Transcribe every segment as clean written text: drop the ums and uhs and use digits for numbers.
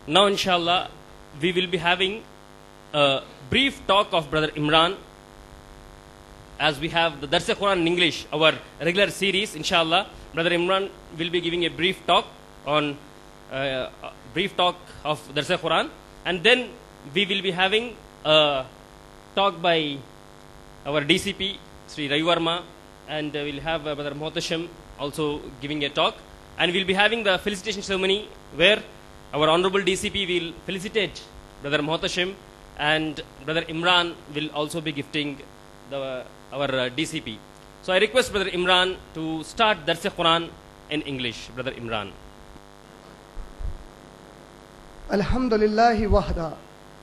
Now, inshallah, we will be having a brief talk of Brother Imran. As we have the Dars Quran in English, our regular series, inshallah, Brother Imran will be giving a brief talk of Dars Quran, and then we will be having a talk by our DCP, Sri Ravi Verma, and we'll have Brother Muhtasham also giving a talk, and we'll be having the felicitation ceremony where our Honorable DCP will felicitate Brother Muhtasham, and Brother Imran will also be gifting our DCP. So I request Brother Imran to start Dars Quran in English. Brother Imran. Alhamdulillahi wahda.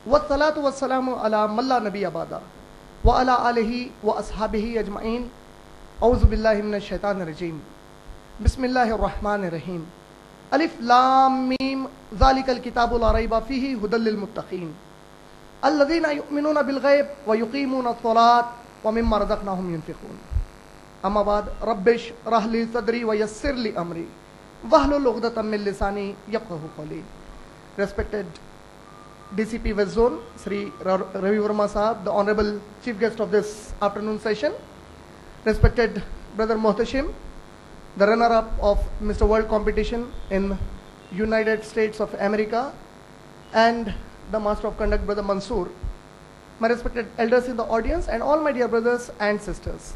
Wassalatu wassalamu ala man la nabiyya ba'da. Wa ala alihi wa ashabihi ajma'in. A'udhu billahi minash shaitanir rajim. Bismillahir rahmanir rahim. Alif lam mim. Zalikal kitabu la rayba fihi hudal lil muttaqin. Alladhina yu'minuna bil ghayb wa yuqimuna as-salat wa mimma razaqnahum yunfiqun. Amma ba'd. Rabbish rahli sadri wa yassir li amri. Wahlul 'uqdatam min lisani yafqahu qawli. Respected DCP West Zone, Sri Ravi Verma Sahab, the Honorable Chief Guest of this afternoon session. Respected Brother Muhtashim, the runner-up of Mr. World competition in United States of America, and the Master of Conduct, Brother Mansoor. My respected elders in the audience and all my dear brothers and sisters.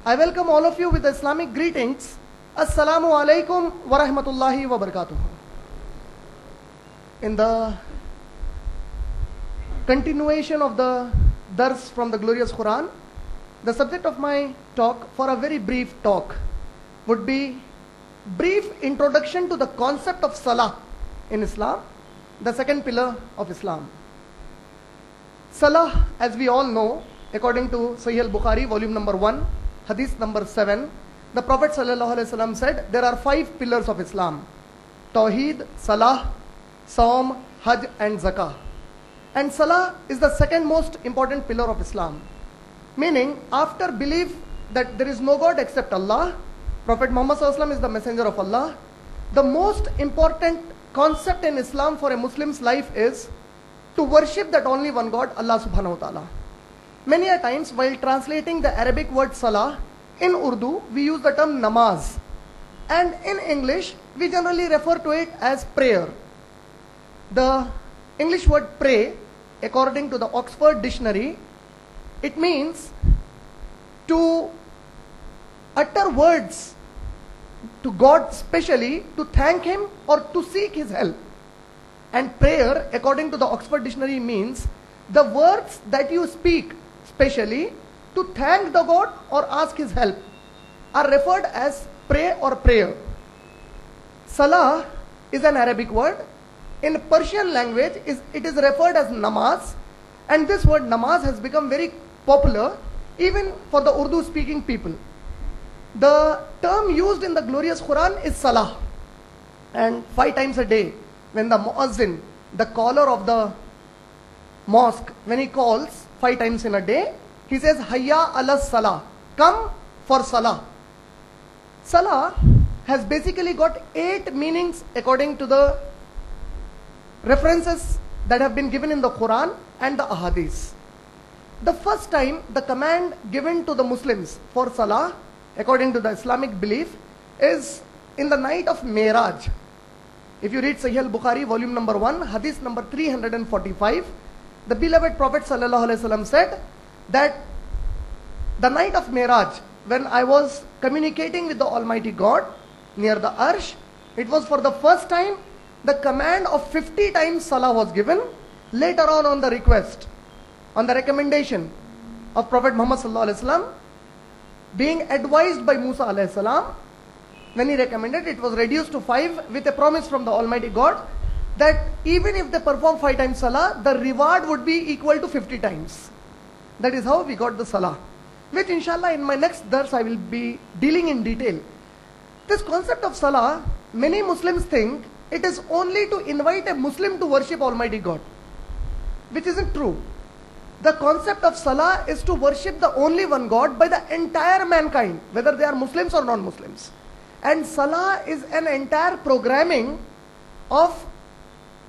I welcome all of you with the Islamic greetings. Assalamu alaikum wa rahmatullahi wa barakatuh. In the continuation of the Dars from the glorious Quran, the subject of my talk, for a very brief talk, would be brief introduction to the concept of Salah in Islam, the second pillar of Islam. Salah, as we all know, according to Sahih al-Bukhari, volume number 1, hadith number 7, the Prophet ﷺ said there are 5 pillars of Islam: Tawheed, Salah, Saum, Hajj and Zakah. And Salah is the second most important pillar of Islam. Meaning, after belief that there is no God except Allah, Prophet Muhammad ﷺ is the messenger of Allah, the most important concept in Islam for a Muslim's life is to worship that only one God, Allah subhanahu wa ta'ala. Many a times while translating the Arabic word Salah, in Urdu we use the term namaz, and in English we generally refer to it as prayer. The English word pray, according to the Oxford Dictionary, it means to utter words to God, specially to thank Him or to seek His help. And prayer, according to the Oxford Dictionary, means the words that you speak specially to thank the God or ask His help are referred as pray or prayer. Salah is an Arabic word. In Persian language, it is referred as namaz, and this word namaz has become very popular even for the Urdu speaking people. The term used in the glorious Quran is Salah, and 5 times a day when the muazzin, the caller of the mosque, when he calls 5 times in a day, he says Hayya ala Salah, come for Salah. Salah has basically got 8 meanings according to the references that have been given in the Quran and the Ahadith. The first time the command given to the Muslims for Salah, according to the Islamic belief, is in the night of Miraj. If you read Sahih al-Bukhari, volume number 1, hadith number 345, the beloved Prophet ﷺ said that the night of Miraj, when I was communicating with the Almighty God near the Arsh, it was for the first time the command of 50 times Salah was given. Later on the request, on the recommendation of Prophet Muhammad ﷺ, being advised by Musa alayhi salam, when he recommended, it was reduced to 5 with a promise from the Almighty God that even if they perform 5 times Salah, the reward would be equal to 50 times. That is how we got the Salah, which inshallah in my next dars I will be dealing in detail. This concept of Salah, many Muslims think it is only to invite a Muslim to worship Almighty God, which isn't true. The concept of Salah is to worship the only one God by the entire mankind, whether they are Muslims or non-Muslims. And Salah is an entire programming of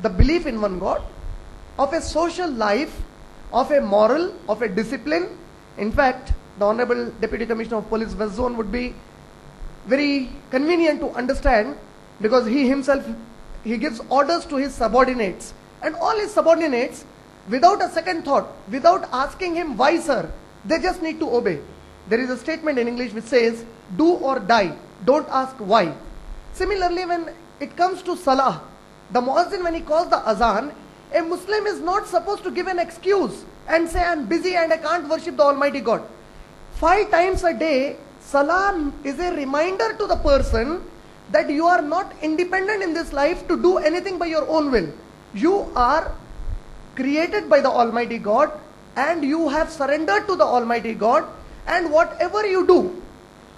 the belief in one God, of a social life, of a moral, of a discipline. In fact, the Honorable Deputy Commissioner of Police West Zone would be very convenient to understand, because he himself, he gives orders to his subordinates, and all his subordinates, without a second thought, without asking him why sir, they just need to obey. There is a statement in English which says, do or die, don't ask why. Similarly, when it comes to salah, the muazzin, when he calls the azan, a Muslim is not supposed to give an excuse and say, I'm busy and I can't worship the Almighty God. 5 times a day, salah is a reminder to the person that you are not independent in this life to do anything by your own will. You are created by the Almighty God, and you have surrendered to the Almighty God, and whatever you do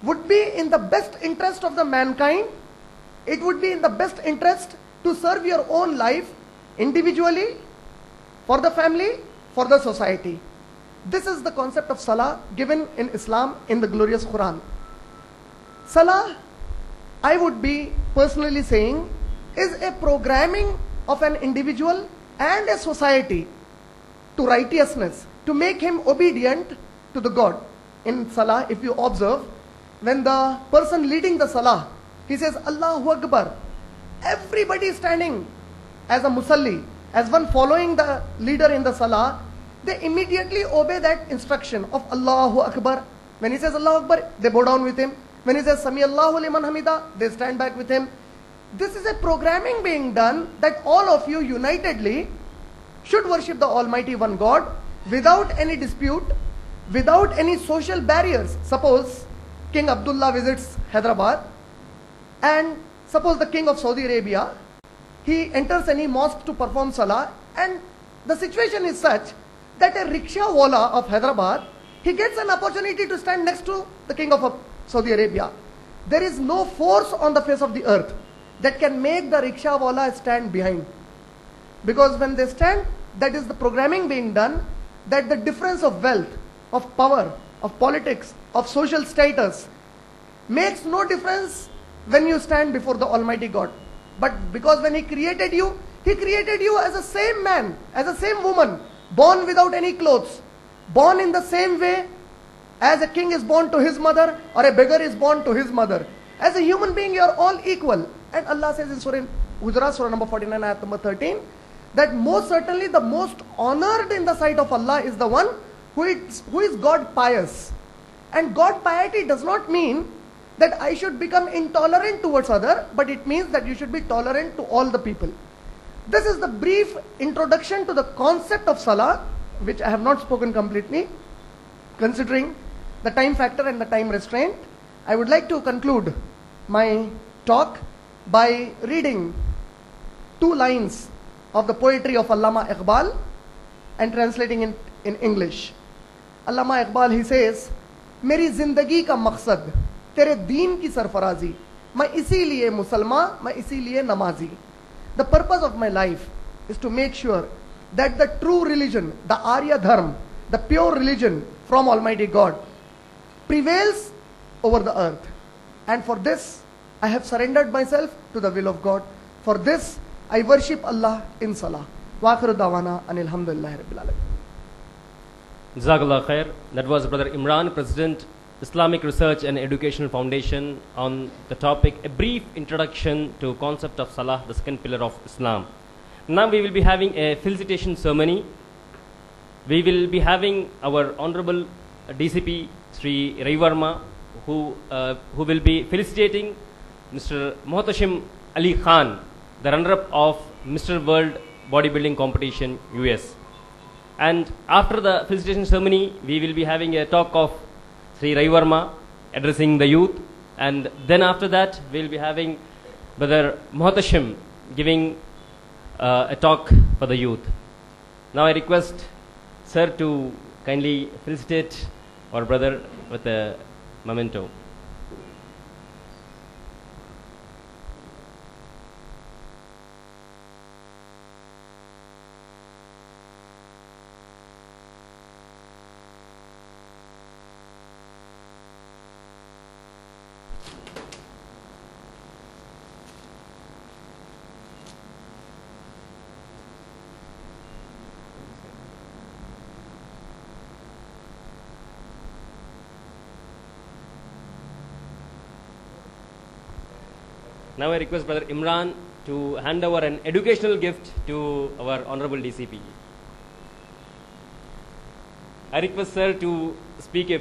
would be in the best interest of the mankind. It would be in the best interest to serve your own life individually, for the family, for the society. This is the concept of salah given in Islam in the glorious Quran. Salah, I would be personally saying, is a programming of an individual and a society to righteousness, to make him obedient to the God. In salah, if you observe, when the person leading the salah, he says Allahu Akbar, everybody is standing as a musalli, as one following the leader in the salah, they immediately obey that instruction of Allahu Akbar. When he says Allahu Akbar, they bow down with him. When he says Sami Allahu liman hamida, they stand back with him. This is a programming being done that all of you unitedly should worship the Almighty One God without any dispute, without any social barriers. Suppose King Abdullah visits Hyderabad, and suppose the King of Saudi Arabia, he enters any mosque to perform salah, and the situation is such that a rickshaw wala of Hyderabad, he gets an opportunity to stand next to the King of Saudi Arabia. There is no force on the face of the earth that can make the rickshaw wala stand behind. Because when they stand, that is the programming being done, that the difference of wealth, of power, of politics, of social status makes no difference when you stand before the Almighty God. But because when He created you as a same man, as a same woman, born without any clothes, born in the same way as a king is born to his mother, or a beggar is born to his mother. As a human being, you are all equal. And Allah says in Surah Hujurat, Surah number 49, ayat number 13, that most certainly the most honored in the sight of Allah is the one who is God pious. And God piety does not mean that I should become intolerant towards other, but it means that you should be tolerant to all the people. This is the brief introduction to the concept of salah, which I have not spoken completely, considering the time factor and the time restraint. I would like to conclude my talk by reading 2 lines of the poetry of Allama Iqbal and translating it in English. Allama Iqbal, he says, मेरी जिंदगी का मकसद तेरे दीन की सरफराजी, मैं इसीलिए मुसलमान, मैं इसीलिए नमाजी. The purpose of my life is to make sure that the true religion, the Arya Dharma, the pure religion from Almighty God prevails over the earth. And for this, I have surrendered myself to the will of God. For this, I worship Allah in salah. Wa akhiru dawana anil hamdulillahi rabbil alamin. Jazakallah khair. That was Brother Imran, President, Islamic Research and Educational Foundation, on the topic, a brief introduction to concept of salah, the second pillar of Islam. Now we will be having a felicitation ceremony. We will be having our Honorable DCP, Sri Raivarma, who will be felicitating Mr. Muhtashim Ali Khan, the runner-up of Mr. World Bodybuilding Competition, US. And after the felicitation ceremony, we will be having a talk of Sri Raivarma addressing the youth, and then after that we will be having Brother Muhtashim giving a talk for the youth. Now I request Sir to kindly felicitate our brother with a memento. Now I request Brother Imran to hand over an educational gift to our Honorable DCP. I request sir to speak a